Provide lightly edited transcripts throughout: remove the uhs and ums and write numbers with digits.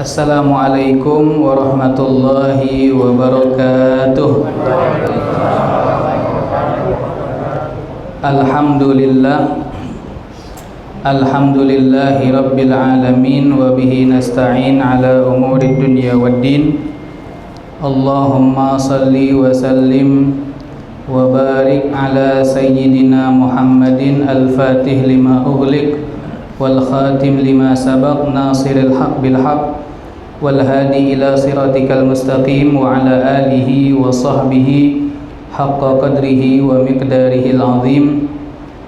Assalamualaikum warahmatullahi wabarakatuh. Alhamdulillahi rabbil alamin wa bihi nasta'in ala umuri dunya waddin. Allahumma salli wa sallim wa barik ala sayyidina Muhammadin al-fatih lima ughliq wal khatim lima sabaq nasiril haq bil haq wal hadi ila siratikal mustaqim wa ala alihi wa sahbihi haqqa qadrihi wa miqdarihil azim.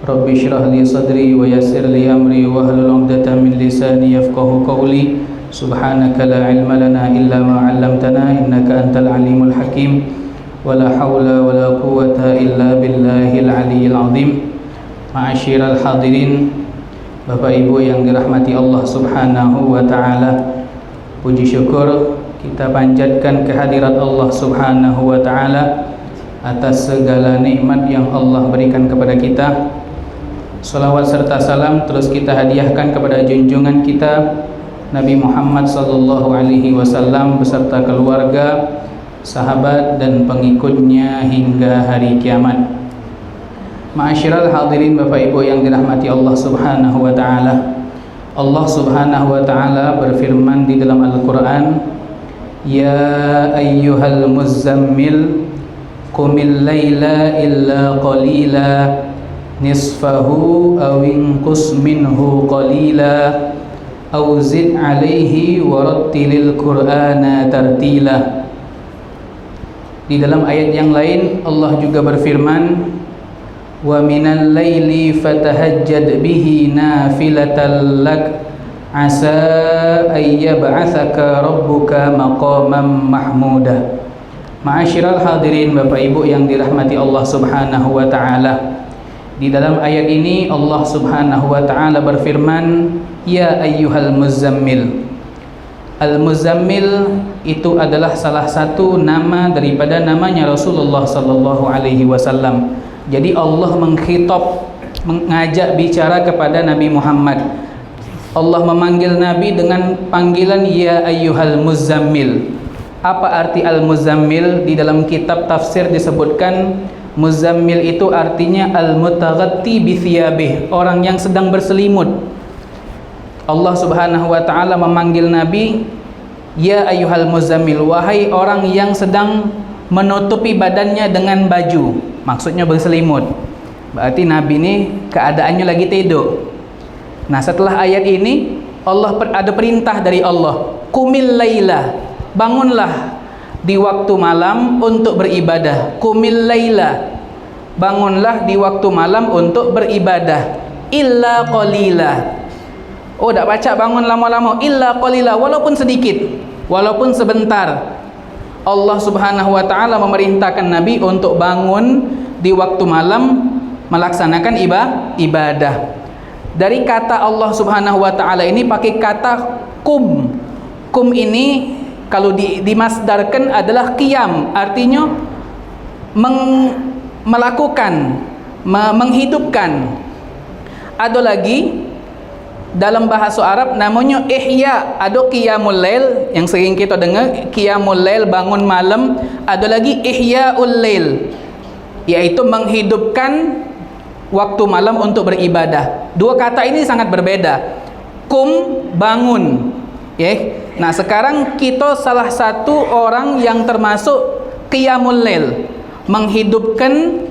Rabbi shrah li sadri wa yassir li amri wa hlul 'uqdatam min lisani yafqahu qawli. Subhanaka la ilma lana illa ma 'allamtana innaka antal alimul hakim. Wala haula wala quwwata illa billahil aliyyil azim. Ma'asyiral hadirin, Bapak Ibu yang dirahmati Allah Subhanahu wa taala, puji syukur kita panjatkan kehadirat Allah Subhanahu wa taala atas segala nikmat yang Allah berikan kepada kita. Salawat serta salam terus kita hadiahkan kepada junjungan kita Nabi Muhammad sallallahu alaihi wasallam beserta keluarga, sahabat dan pengikutnya hingga hari kiamat. Ma'asyiral hadirin, Bapak Ibu yang dirahmati Allah Subhanahu wa taala. Allah Subhanahu wa taala berfirman di dalam Al-Qur'an, "Ya ayyuhal muzammil qumil laila illa qalila nisfahu aw inqus minhu qalila aw zid 'alaihi warattilil qur'ana tartila." Di dalam ayat yang lain Allah juga berfirman, wa minal laili fatahajjad bihi nafilatan lak asa ayyab'atsaka rabbuka maqaman mahmuda. Ma'asyiral hadirin, Bapak Ibu yang dirahmati Allah Subhanahu wa taala, di dalam ayat ini Allah Subhanahu wa taala berfirman, ya ayyuhal muzammil. Al-Muzammil itu adalah salah satu nama daripada namanya Rasulullah sallallahu alaihi wasallam. Jadi Allah mengkhitab, mengajak bicara kepada Nabi Muhammad. Allah memanggil Nabi dengan panggilan ya ayyuhal muzammil. Apa arti al-muzammil? Di dalam kitab tafsir disebutkan muzammil itu artinya al-mutaghatti bi thiyabih, orang yang sedang berselimut. Allah Subhanahu wa taala memanggil Nabi ya ayyuhal muzammil, wahai orang yang sedang menutupi badannya dengan baju, maksudnya berselimut. Berarti Nabi ini keadaannya lagi tidur. Nah, setelah ayat ini Allah ada perintah dari Allah, qumil laila, bangunlah di waktu malam untuk beribadah. Qumil laila, bangunlah di waktu malam untuk beribadah. Illa qalila, oh tak baca bangun lama-lama, illa qalila, walaupun sedikit, walaupun sebentar. Allah Subhanahu wa taala memerintahkan Nabi untuk bangun di waktu malam melaksanakan ibadah. Dari kata Allah Subhanahu wa taala ini pakai kata kum. Kum ini kalau dimasdarkan adalah qiyam, artinya melakukan, menghidupkan. Ada lagi dalam bahasa Arab namanya ihya, ada qiyamul lail yang sering kita dengar, qiyamul lail, bangun malam. Ada lagi ihyaul lail, yaitu menghidupkan waktu malam untuk beribadah. Dua kata ini sangat berbeda. Kum, bangun, ya. Nah, sekarang kita salah satu orang yang termasuk qiyamul lail, menghidupkan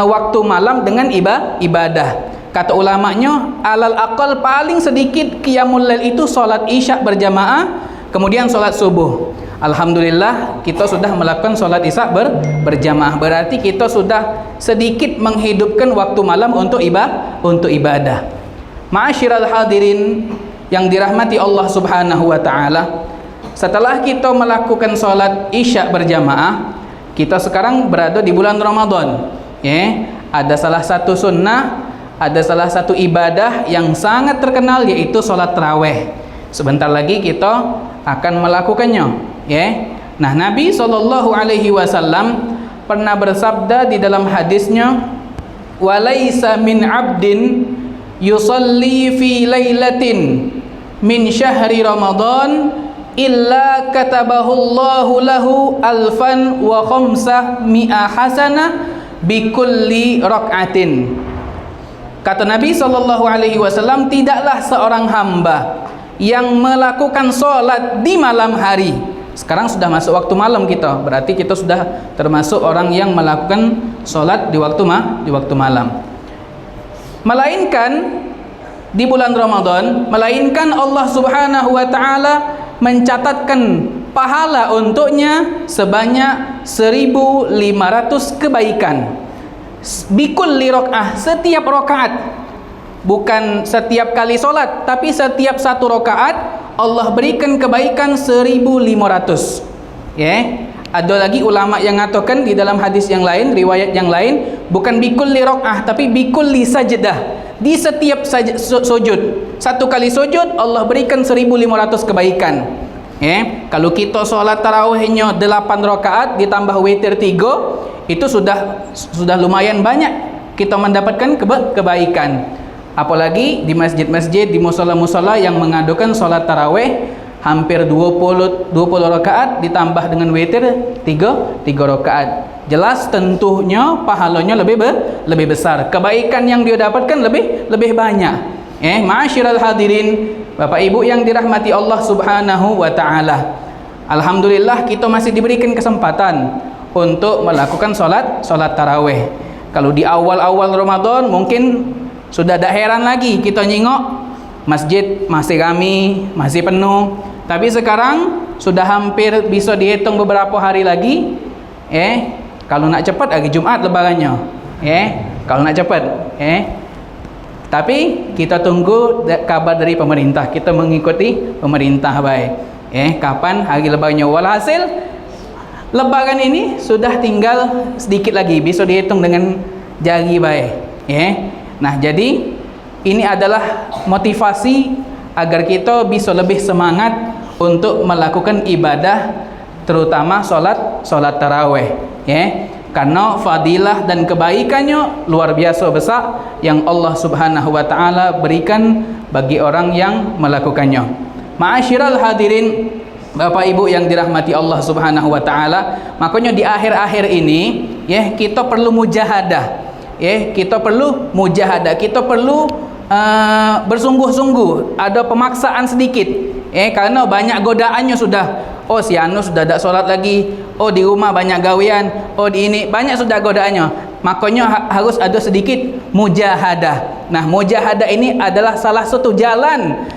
waktu malam dengan ibadah. Kata ulamanya, alal aqal paling sedikit qiyamul lail itu solat isya berjamaah, kemudian solat subuh. Alhamdulillah kita sudah melakukan solat isya berjamaah. Berarti kita sudah sedikit menghidupkan waktu malam untuk ibadah. Ma'asyiral hadirin yang dirahmati Allah Subhanahu wa taala, setelah kita melakukan solat isya berjamaah, kita sekarang berada di bulan Ramadan, ya. Ada salah satu sunnah, ada salah satu ibadah yang sangat terkenal, yaitu sholat tarawih. Sebentar lagi kita akan melakukannya, ya. Nah, Nabi SAW pernah bersabda di dalam hadisnya, "Walaisa min 'abdin yusalli fi lailatin min syahri Ramadan illa katabahullahu lahu alfan wa khamsah mi'a hasanah bikulli rak'atin. Kata Nabi SAW, tidaklah seorang hamba yang melakukan solat di malam hari. Sekarang sudah masuk waktu malam kita, berarti kita sudah termasuk orang yang melakukan solat di waktu malam. Melainkan di bulan Ramadan, melainkan Allah Subhanahu wa taala mencatatkan pahala untuknya sebanyak 1.500 kebaikan. Bikulli rakaah, setiap rakaat, bukan setiap kali solat, tapi setiap satu rakaat Allah berikan kebaikan 1.500. Ada lagi ulama yang mengatakan di dalam hadis yang lain, riwayat yang lain, bukan bikulli rakaah tapi bikulli sajdah. Di setiap sujud, satu kali sujud Allah berikan 1.500 kebaikan. Kalau kita solat tarawihnya 8 rakaat ditambah witir 3, itu sudah lumayan banyak kita mendapatkan kebaikan. Apalagi di masjid-masjid, di musala-musala yang mengadakan solat tarawih hampir 20 rakaat ditambah dengan witir 3 rakaat. Jelas tentunya pahalanya lebih besar. Kebaikan yang dia dapatkan lebih banyak. Ma'asyiral hadirin, Bapak Ibu yang dirahmati Allah Subhanahu wa taala. Alhamdulillah kita masih diberikan kesempatan untuk melakukan solat tarawih. Kalau di awal-awal Ramadan mungkin sudah tak heran lagi kita nyengok masjid masih ramai, masih penuh. Tapi sekarang sudah hampir bisa dihitung beberapa hari lagi. Kalau nak cepat hari Jumat lebarannya. Kalau nak cepat. Tapi kita tunggu kabar dari pemerintah. Kita mengikuti pemerintah baik. Kapan hari lebarannya? Walhasil lebaran ini sudah tinggal sedikit lagi, bisa dihitung dengan jari baik. Nah, jadi ini adalah motivasi agar kita bisa lebih semangat untuk melakukan ibadah, terutama solat tarawih. Karena fadilah dan kebaikannya luar biasa besar yang Allah Subhanahu wa taala berikan bagi orang yang melakukannya. Ma'asyiral hadirin, Bapak Ibu yang dirahmati Allah Subhanahu wa taala, makanya di akhir-akhir ini kita perlu mujahadah. Kita perlu mujahadah, kita perlu bersungguh-sungguh, ada pemaksaan sedikit. Karena banyak godaannya sudah. Oh, si anu sudah tak solat lagi. Oh, di rumah banyak gawean. Oh, di ini banyak sudah godaannya. Makanya harus ada sedikit mujahadah. Nah, mujahadah ini adalah salah satu jalan.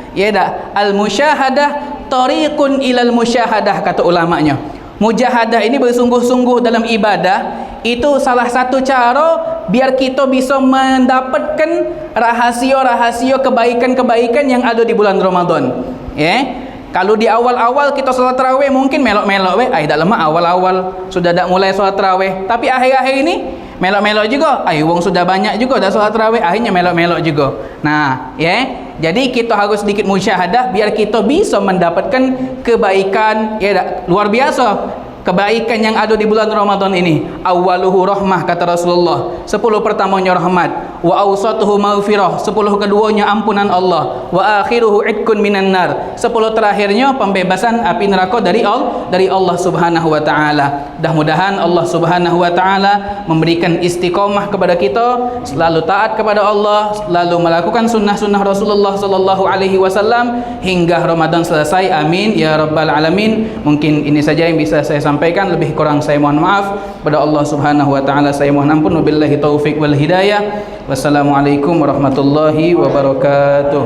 Al-musyahadah tariqun ilal musyahadah, kata ulamanya. Mujahadah ini bersungguh-sungguh dalam ibadah, itu salah satu cara biar kita bisa mendapatkan rahasia-rahasia kebaikan-kebaikan yang ada di bulan Ramadan. Kalau di awal-awal kita solat tarawih mungkin melok-melok tak lama awal-awal sudah tak mulai solat tarawih, tapi akhir-akhir ini melok-melok juga. Wong sudah banyak juga dah solat tarawih, akhirnya melok-melok juga. Nah, jadi kita harus sedikit musyahadah biar kita bisa mendapatkan kebaikan luar biasa. Kebaikan yang ada di bulan Ramadan ini, awaluhu rahmah, kata Rasulullah, 10 pertamanya rahmat, wa awsatuhu maghfirah, 10 keduanya ampunan Allah, wa akhiruhu idkun minan nar, 10 terakhirnya pembebasan api neraka dari Allah Subhanahu wa taala. Mudah-mudahan Allah Subhanahu wa taala memberikan istiqomah kepada kita, selalu taat kepada Allah, selalu melakukan sunnah-sunnah Rasulullah sallallahu alaihi wasallam hingga Ramadan selesai. Amin ya rabbal alamin. Mungkin ini saja yang bisa saya sampaikan, lebih kurang saya mohon maaf. Pada Allah Subhanahu wa taala saya mohon ampun. Wabillahi taufik wal hidayah. Wassalamualaikum warahmatullahi wabarakatuh.